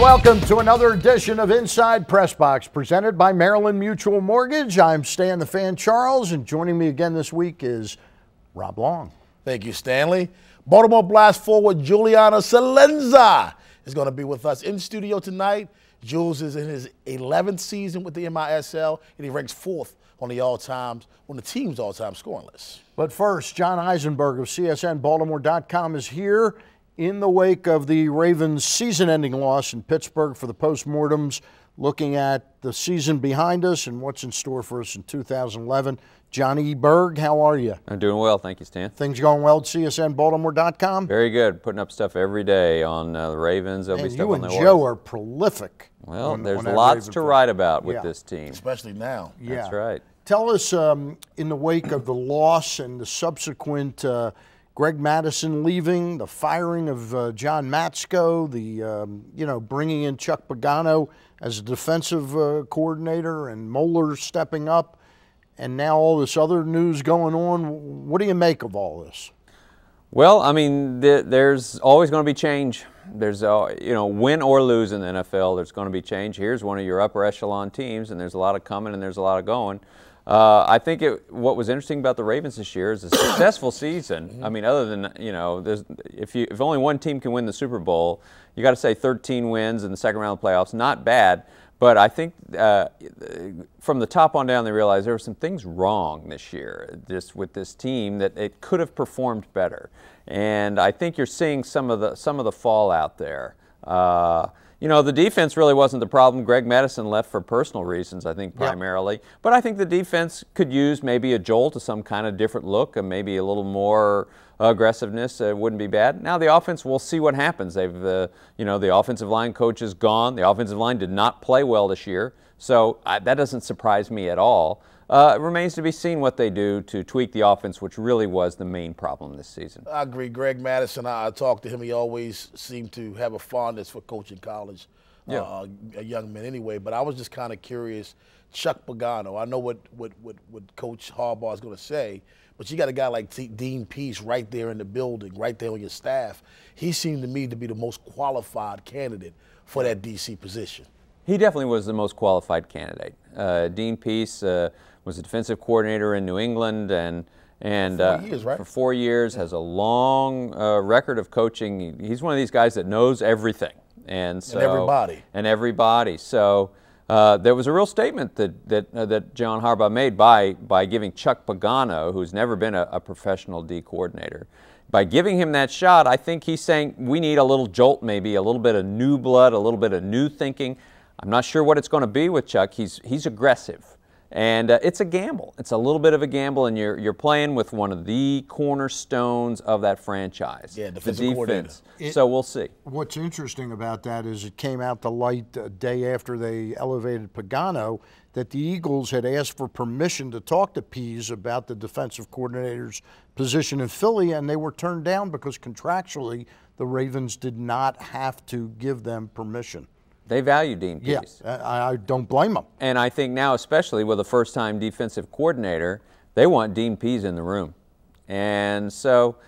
welcome to another edition of Inside PressBox, presented by Maryland Mutual Mortgage. I'm Stan the Fan Charles, and joining me again this week is Rob Long. Thank you, Stanley. Baltimore Blast forward Juliana Salenza is going to be with us in studio tonight. Jules is in his 11th season with the MISL, and he ranks 4th on the team's all-time scoring list. But first, John Eisenberg of CSNBaltimore.com is here in the wake of the Ravens' season-ending loss in Pittsburgh for the postmortems, looking at the season behind us and what's in store for us in 2011. Johnny Berg, how are you? I'm doing well, thank you, Stan. Things going well at CSNBaltimore.com? Very good. Putting up stuff every day on the Ravens. There'll be stuff you on and the Joe are prolific. Well, there's lots to write about with this team. Especially now. Yeah. That's right. Tell us, in the wake of the loss and the subsequent Greg Madison leaving, the firing of John Matsko, the bringing in Chuck Pagano as a defensive coordinator, and Moeller stepping up, and now all this other news going on. What do you make of all this? Well, I mean, there's always going to be change. There's, win or lose in the NFL, there's going to be change. Here's one of your upper echelon teams, and there's a lot of coming and there's a lot of going. I think what was interesting about the Ravens this year is a successful season. I mean, other than, if only one team can win the Super Bowl, you got to say 13 wins in the second round of the playoffs. Not bad. But I think from the top on down, they realized there were some things wrong this year, just with this team, that it could have performed better. And I think you're seeing some of the fallout there. The defense really wasn't the problem. Greg Madison left for personal reasons, I think, primarily. Yep. But I think the defense could use maybe a jolt to some kind of different look and maybe a little more aggressiveness. It wouldn't be bad. Now the offense, we'll see what happens. They've, the offensive line coach is gone. The offensive line did not play well this year, so that doesn't surprise me at all. It remains to be seen what they do to tweak the offense, which really was the main problem this season. I agree. Greg Madison, I talked to him. He always seemed to have a fondness for coaching college, a young man anyway. But I was just kind of curious. Chuck Pagano, I know what Coach Harbaugh is going to say, but you got a guy like Dean Pease right there in the building, right there on your staff. He seemed to me to be the most qualified candidate for that DC position. He definitely was the most qualified candidate. Dean Pease was a defensive coordinator in New England and 4 years, right? For 4 years, has a long record of coaching. He's one of these guys that knows everything. And everybody. So there was a real statement that John Harbaugh made by giving Chuck Pagano, who's never been a professional D coordinator, by giving him that shot. I think he's saying we need a little jolt, maybe a little bit of new blood, a little bit of new thinking. I'm not sure what it's going to be with Chuck. He's aggressive. And it's a gamble. It's a little bit of a gamble, and you're playing with one of the cornerstones of that franchise. Yeah, defensive coordinator. So we'll see. What's interesting about that is it came out to light a day after they elevated Pagano that the Eagles had asked for permission to talk to Pease about the defensive coordinator's position in Philly, and they were turned down because contractually the Ravens did not have to give them permission. They value Dean Pease. Yeah, I don't blame them. And I think now, especially with a first-time defensive coordinator, they want Dean Pease in the room. And so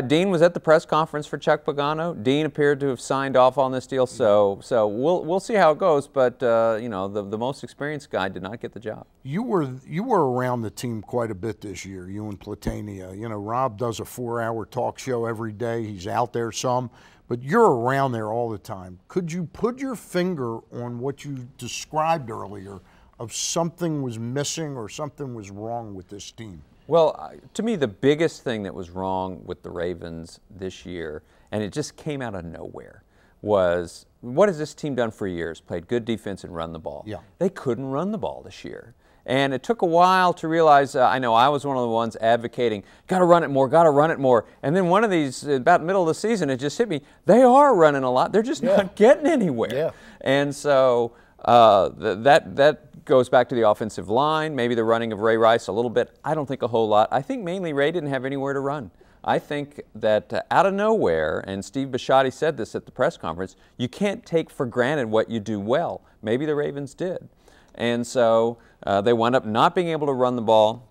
Dean was at the press conference for Chuck Pagano. Dean appeared to have signed off on this deal. So we'll see how it goes. But the most experienced guy did not get the job. You were around the team quite a bit this year. You and Platania. Rob does a 4-hour talk show every day. He's out there some. But you're around there all the time. Could you put your finger on what you described earlier of something was missing or something was wrong with this team? Well, to me, the biggest thing that was wrong with the Ravens this year, and it just came out of nowhere, was what has this team done for years? Played good defense and run the ball. Yeah. They couldn't run the ball this year. And it took a while to realize, I know I was one of the ones advocating, got to run it more, got to run it more. And then one of these, about middle of the season, it just hit me, they are running a lot. They're just not getting anywhere. Yeah. And so that goes back to the offensive line, maybe the running of Ray Rice a little bit. I don't think a whole lot. I think mainly Ray didn't have anywhere to run. I think that out of nowhere, and Steve Bisciotti said this at the press conference, you can't take for granted what you do well. Maybe the Ravens did. And so they wound up not being able to run the ball.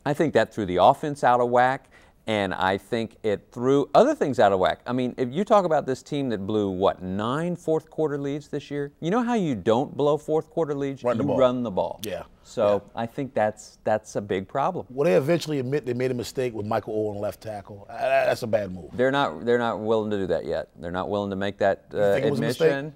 I think that threw the offense out of whack. And I think it threw other things out of whack. I mean, if you talk about this team that blew, what, 9 fourth-quarter leads this year? You know how you don't blow fourth-quarter leads? Run the ball. Run the ball. Yeah. So I think that's a big problem. Will they eventually admit they made a mistake with Michael Owen left tackle? That's a bad move. They're not willing to do that yet. They're not willing to make that think it was a admission.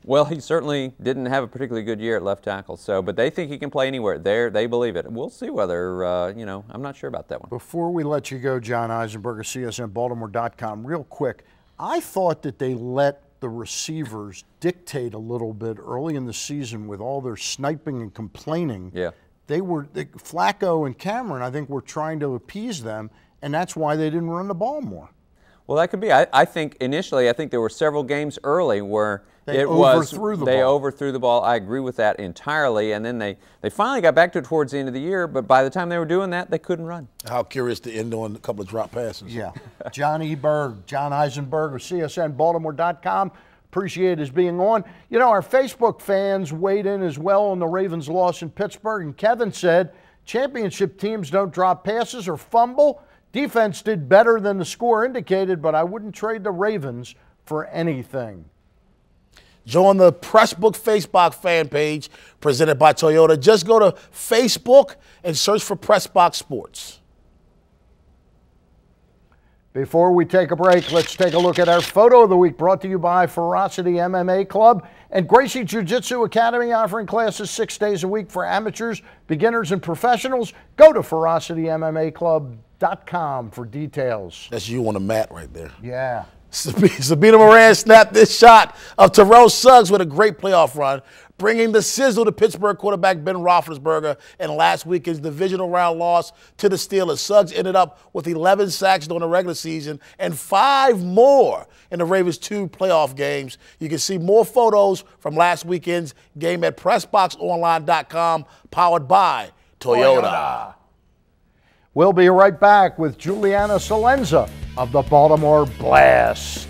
Well, he certainly didn't have a particularly good year at left tackle. So, but they think he can play anywhere. They believe it. We'll see whether I'm not sure about that one. Before we let you go, John Eisenberg of CSNBaltimore.com, real quick, I thought that they let the receivers dictate a little bit early in the season with all their sniping and complaining. Yeah. Flacco and Cameron, I think, were trying to appease them, and that's why they didn't run the ball more. Well, that could be. I think initially, there were several games early where they overthrew the ball. I agree with that entirely. And then they finally got back to it towards the end of the year, but by the time they were doing that, they couldn't run. How curious to end on a couple of drop passes. Yeah. John Eisenberg of CSNBaltimore.com. Appreciate his being on. You know, our Facebook fans weighed in as well on the Ravens' loss in Pittsburgh, and Kevin said, championship teams don't drop passes or fumble. Defense did better than the score indicated, but I wouldn't trade the Ravens for anything. Join the PressBox Facebook fan page presented by Toyota. Just go to Facebook and search for PressBox Sports. Before we take a break, let's take a look at our photo of the week, brought to you by Ferocity MMA Club and Gracie Jiu-Jitsu Academy, offering classes 6 days a week for amateurs, beginners, and professionals. Go to ferocitymmakeclub.com for details. That's you on the mat right there. Yeah. Sabina Moran snapped this shot of Terrell Suggs with a great playoff run, bringing the sizzle to Pittsburgh quarterback Ben Roethlisberger in last weekend's divisional round loss to the Steelers. Suggs ended up with 11 sacks during the regular season and 5 more in the Ravens' 2 playoff games. You can see more photos from last weekend's game at PressBoxOnline.com, powered by Toyota. We'll be right back with Juliana Salenza of the Baltimore Blast.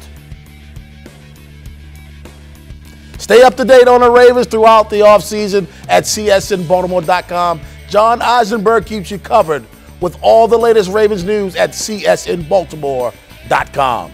Stay up to date on the Ravens throughout the offseason at CSNBaltimore.com. John Eisenberg keeps you covered with all the latest Ravens news at CSNBaltimore.com.